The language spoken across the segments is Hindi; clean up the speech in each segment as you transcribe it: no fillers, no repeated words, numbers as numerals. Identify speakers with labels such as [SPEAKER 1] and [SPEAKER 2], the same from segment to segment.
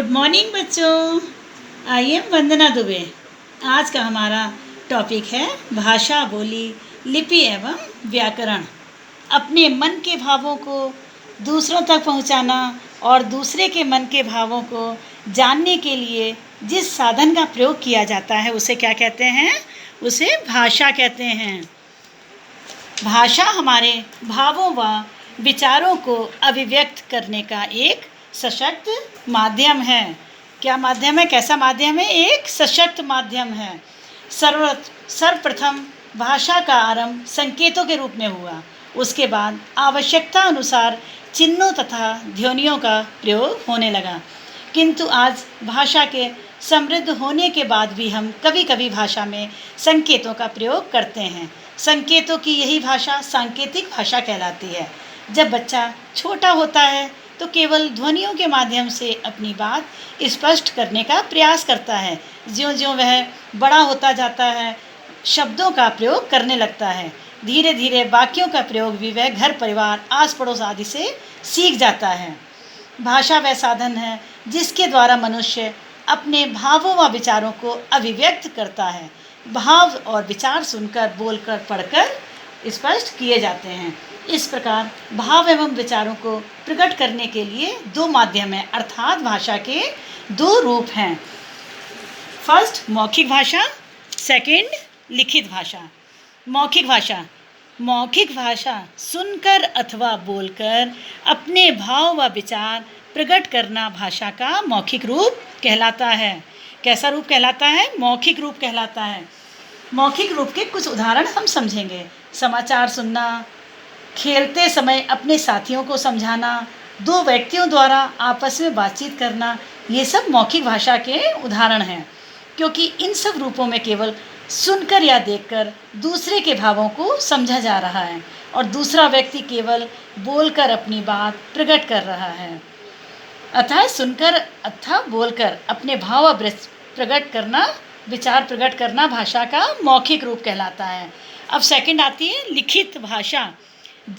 [SPEAKER 1] गुड मॉर्निंग बच्चों। आई एम वंदना दुबे। आज का हमारा टॉपिक है भाषा, बोली, लिपि एवं व्याकरण। अपने मन के भावों को दूसरों तक पहुंचाना और दूसरे के मन के भावों को जानने के लिए जिस साधन का प्रयोग किया जाता है उसे क्या कहते हैं? उसे भाषा कहते हैं। भाषा हमारे भावों व विचारों को अभिव्यक्त करने का एक सशक्त माध्यम है। क्या माध्यम है? कैसा माध्यम है? एक सशक्त माध्यम है। सर्वप्रथम भाषा का आरंभ संकेतों के रूप में हुआ। उसके बाद आवश्यकता अनुसार चिन्हों तथा ध्वनियों का प्रयोग होने लगा। किंतु आज भाषा के समृद्ध होने के बाद भी हम कभी कभी भाषा में संकेतों का प्रयोग करते हैं। संकेतों की यही भाषा सांकेतिक भाषा कहलाती है। जब बच्चा छोटा होता है तो केवल ध्वनियों के माध्यम से अपनी बात स्पष्ट करने का प्रयास करता है। ज्यों-ज्यों वह बड़ा होता जाता है, शब्दों का प्रयोग करने लगता है। धीरे धीरे वाक्यों का प्रयोग भी वह घर परिवार, आस पड़ोस आदि से सीख जाता है। भाषा वह साधन है जिसके द्वारा मनुष्य अपने भावों व विचारों को अभिव्यक्त करता है। भाव और विचार सुनकर, बोलकर, पढ़कर स्पष्ट किए जाते हैं। इस प्रकार भाव एवं विचारों को प्रकट करने के लिए दो माध्यम हैं, अर्थात भाषा के दो रूप हैं। फर्स्ट मौखिक भाषा, सेकंड लिखित भाषा। मौखिक भाषा मौखिक भाषा सुनकर अथवा बोलकर अपने भाव व विचार प्रकट करना भाषा का मौखिक रूप कहलाता है। कैसा रूप कहलाता है? मौखिक रूप कहलाता है। मौखिक रूप के कुछ उदाहरण हम समझेंगे। समाचार सुनना, खेलते समय अपने साथियों को समझाना, दो व्यक्तियों द्वारा आपस में बातचीत करना, ये सब मौखिक भाषा के उदाहरण हैं। क्योंकि इन सब रूपों में केवल सुनकर या देखकर दूसरे के भावों को समझा जा रहा है और दूसरा व्यक्ति केवल बोलकर अपनी बात प्रकट कर रहा है। अतः सुनकर अथवा बोलकर अपने भाव प्रकट करना, विचार प्रकट करना भाषा का मौखिक रूप कहलाता है। अब सेकंड आती है लिखित भाषा।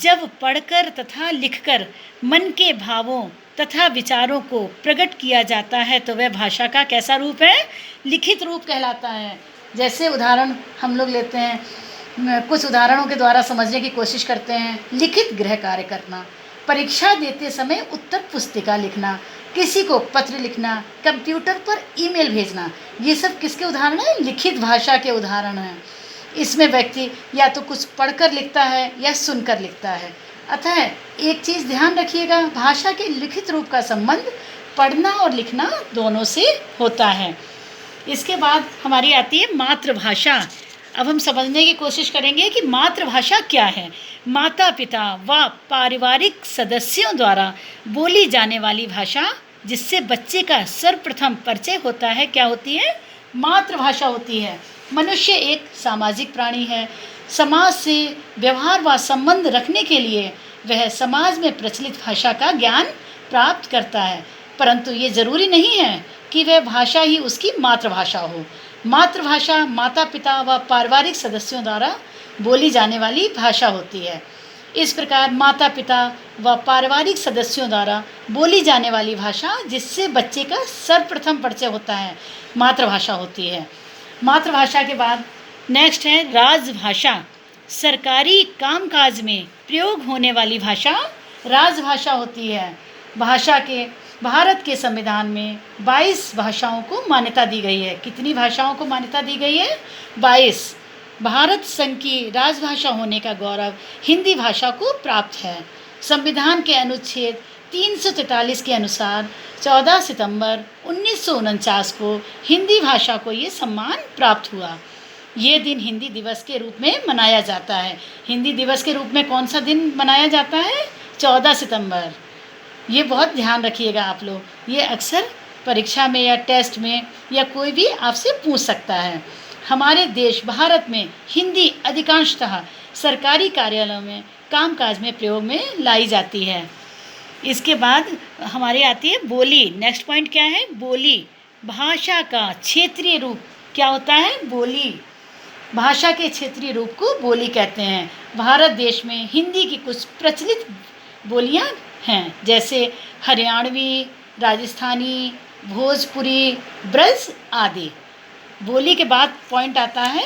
[SPEAKER 1] जब पढ़कर तथा लिखकर मन के भावों तथा विचारों को प्रकट किया जाता है तो वह भाषा का कैसा रूप है? लिखित रूप कहलाता है। जैसे उदाहरण हम लोग लेते हैं, कुछ उदाहरणों के द्वारा समझने की कोशिश करते हैं। लिखित गृह कार्य करना, परीक्षा देते समय उत्तर पुस्तिका लिखना, किसी को पत्र लिखना, कंप्यूटर पर ईमेल भेजना, ये सब किसके उदाहरण हैं? लिखित भाषा के उदाहरण हैं। इसमें व्यक्ति या तो कुछ पढ़कर लिखता है या सुनकर लिखता है। अतः एक चीज़ ध्यान रखिएगा, भाषा के लिखित रूप का संबंध पढ़ना और लिखना दोनों से होता है। इसके बाद हमारी आती है मातृभाषा। अब हम समझने की कोशिश करेंगे कि मातृभाषा क्या है। माता पिता व पारिवारिक सदस्यों द्वारा बोली जाने वाली भाषा जिससे बच्चे का सर्वप्रथम परिचय होता है, क्या होती है? मातृभाषा होती है। मनुष्य एक सामाजिक प्राणी है। समाज से व्यवहार व संबंध रखने के लिए वह समाज में प्रचलित भाषा का ज्ञान प्राप्त करता है, परंतु ये जरूरी नहीं है कि वह भाषा ही उसकी मातृभाषा हो। मातृभाषा माता पिता व पारिवारिक सदस्यों द्वारा बोली जाने वाली भाषा होती है। इस प्रकार माता पिता व पारिवारिक सदस्यों द्वारा बोली जाने वाली भाषा जिससे बच्चे का सर्वप्रथम परिचय होता है, मातृभाषा होती है। मातृभाषा के बाद नेक्स्ट है राजभाषा। सरकारी कामकाज में प्रयोग होने वाली भाषा राजभाषा होती है। भारत के संविधान में 22 भाषाओं को मान्यता दी गई है। कितनी भाषाओं को मान्यता दी गई है? 22। भारत संघ की राजभाषा होने का गौरव हिंदी भाषा को प्राप्त है। संविधान के अनुच्छेद 343 के अनुसार 14 सितंबर 1949 को हिंदी भाषा को ये सम्मान प्राप्त हुआ। ये दिन हिंदी दिवस के रूप में मनाया जाता है। हिंदी दिवस के रूप में कौन सा दिन मनाया जाता है? 14 सितंबर। ये बहुत ध्यान रखिएगा आप लोग, ये अक्सर परीक्षा में या टेस्ट में या कोई भी आपसे पूछ सकता है। हमारे देश भारत में हिंदी अधिकांशतः सरकारी कार्यालयों में कामकाज में प्रयोग में लाई जाती है। इसके बाद हमारी आती है बोली। नेक्स्ट पॉइंट क्या है? बोली। भाषा का क्षेत्रीय रूप क्या होता है? बोली। भाषा के क्षेत्रीय रूप को बोली कहते हैं। भारत देश में हिंदी की कुछ प्रचलित बोलियां हैं, जैसे हरियाणवी, राजस्थानी, भोजपुरी, ब्रज आदि। बोली के बाद पॉइंट आता है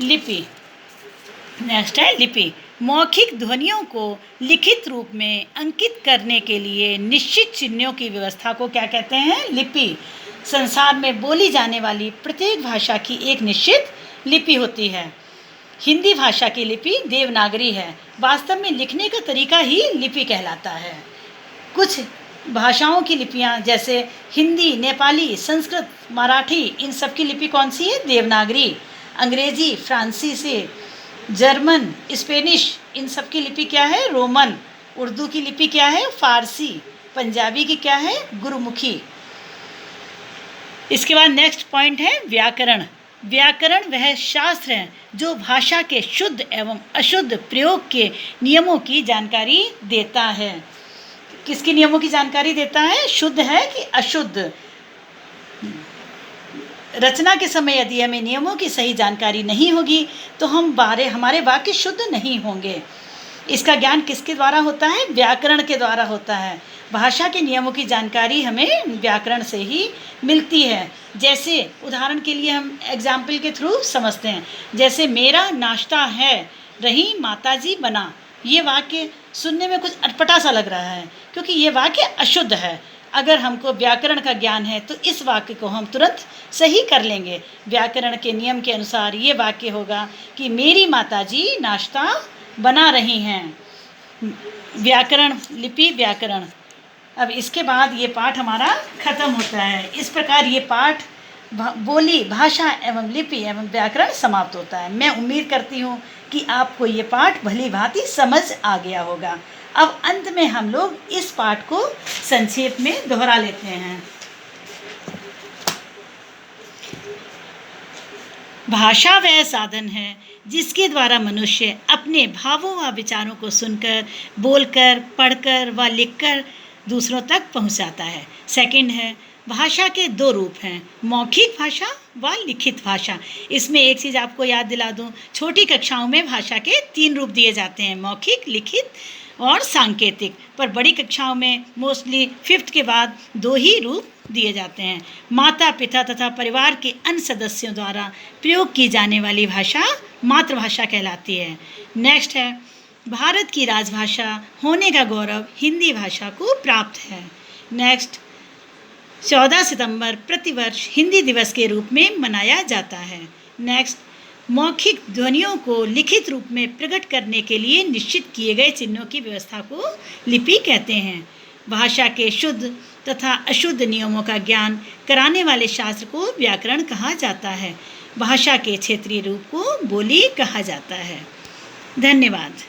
[SPEAKER 1] लिपि। नेक्स्ट है लिपि। मौखिक ध्वनियों को लिखित रूप में अंकित करने के लिए निश्चित चिन्हों की व्यवस्था को क्या कहते हैं? लिपि। संसार में बोली जाने वाली प्रत्येक भाषा की एक निश्चित लिपि होती है। हिंदी भाषा की लिपि देवनागरी है। वास्तव में लिखने का तरीका ही लिपि कहलाता है। कुछ भाषाओं की लिपियाँ जैसे हिंदी, नेपाली, संस्कृत, मराठी, इन सब की लिपि कौन सी है? देवनागरी। अंग्रेजी, फ्रांसीसी, जर्मन, स्पेनिश, इन सब की लिपि क्या है? रोमन। उर्दू की लिपि क्या है? फारसी। पंजाबी की क्या है? गुरुमुखी। इसके बाद नेक्स्ट पॉइंट है व्याकरण। व्याकरण वह शास्त्र है जो भाषा के शुद्ध एवं अशुद्ध प्रयोग के नियमों की जानकारी देता है। किसके नियमों की जानकारी देता है? शुद्ध है कि अशुद्ध। रचना के समय यदि हमें नियमों की सही जानकारी नहीं होगी तो हमारे वाक्य शुद्ध नहीं होंगे। इसका ज्ञान किसके द्वारा होता है? व्याकरण के द्वारा होता है। भाषा के नियमों की जानकारी हमें व्याकरण से ही मिलती है। जैसे उदाहरण के लिए हम एग्जाम्पल के थ्रू समझते हैं। जैसे मेरा नाश्ता है, रही माताजी बना। ये वाक्य सुनने में कुछ अटपटा सा लग रहा है क्योंकि ये वाक्य अशुद्ध है। अगर हमको व्याकरण का ज्ञान है तो इस वाक्य को हम तुरंत सही कर लेंगे। व्याकरण के नियम के अनुसार ये वाक्य होगा कि मेरी माताजी नाश्ता बना रही हैं। व्याकरण, लिपि, व्याकरण। अब इसके बाद ये पाठ हमारा ख़त्म होता है। इस प्रकार ये पाठ बोली, भाषा एवं लिपि एवं व्याकरण समाप्त होता है। मैं उम्मीद करती हूँ कि आपको ये पाठ भली भांति समझ आ गया होगा। अब अंत में हम लोग इस पाठ को संक्षेप में दोहरा लेते हैं। भाषा वह साधन है जिसके द्वारा मनुष्य अपने भावों व विचारों को सुनकर, बोलकर, पढ़कर व लिखकर दूसरों तक पहुंचाता है। सेकंड है, भाषा के दो रूप हैं, मौखिक भाषा व लिखित भाषा। इसमें एक चीज़ आपको याद दिला दूं, छोटी कक्षाओं में भाषा के 3 रूप दिए जाते हैं, मौखिक, लिखित और सांकेतिक। पर बड़ी कक्षाओं में मोस्टली 5th के बाद 2 ही रूप दिए जाते हैं। माता पिता तथा परिवार के अन्य सदस्यों द्वारा प्रयोग की जाने वाली भाषा मातृभाषा कहलाती है। नेक्स्ट है, भारत की राजभाषा होने का गौरव हिंदी भाषा को प्राप्त है। नेक्स्ट, 14 सितंबर प्रतिवर्ष हिंदी दिवस के रूप में मनाया जाता है। नेक्स्ट, मौखिक ध्वनियों को लिखित रूप में प्रकट करने के लिए निश्चित किए गए चिन्हों की व्यवस्था को लिपि कहते हैं। भाषा के शुद्ध तथा अशुद्ध नियमों का ज्ञान कराने वाले शास्त्र को व्याकरण कहा जाता है। भाषा के क्षेत्रीय रूप को बोली कहा जाता है। धन्यवाद।